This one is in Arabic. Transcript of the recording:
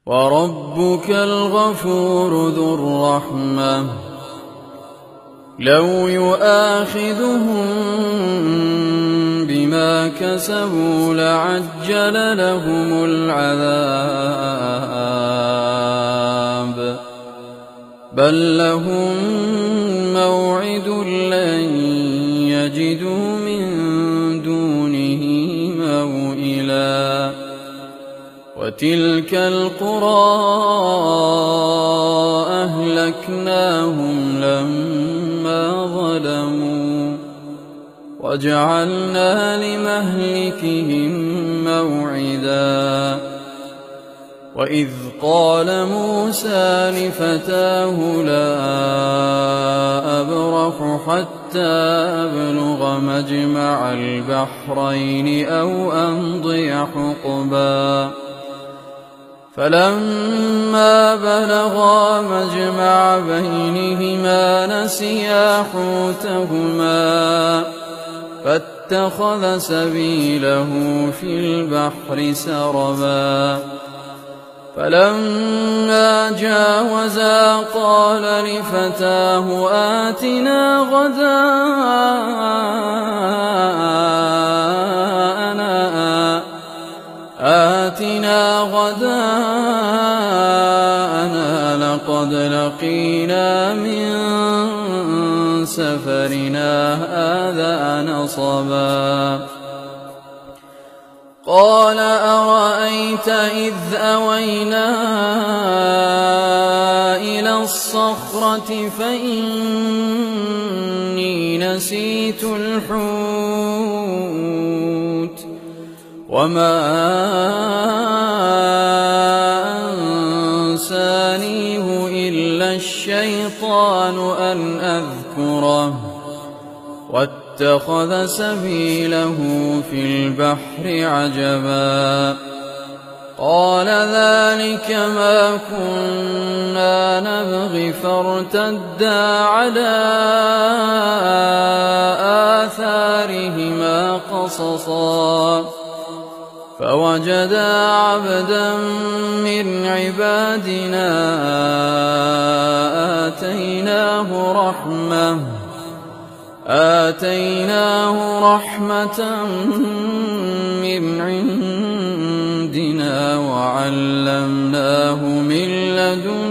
وربك الغفور ذو الرحمة لو يؤاخذهم بما كسبوا لعجل لهم العذاب بل لهم موعد لن يجدوا من دونه موئلا وتلك القرى أهلكناهم لما ظلموا وجعلنا لمهلكهم موعدا وإذ قال موسى لفتاه لا أبرح حتى أبلغ مجمع البحرين أو أمضي حقبا فلما بلغا مجمع بينهما نسيا حوتهما فاتخذ سبيله في البحر سربا فلما جاوزا قال لفتاه آتنا غداءنا لقد لقينا من سفرنا هذا نصبا قال أرأيت إذ أوينا إلى الصخرة فإني نسيت الحوت وما أنسانيه إلا الشيطان أن أذكره واتخذ سبيله في البحر عجبا قال ذلك ما كنا نبغي فارتدا على آثارهما قصصا فوجدا عبدا من عبادنا آتيناه رحمة من عندنا وعلمناه من لدنا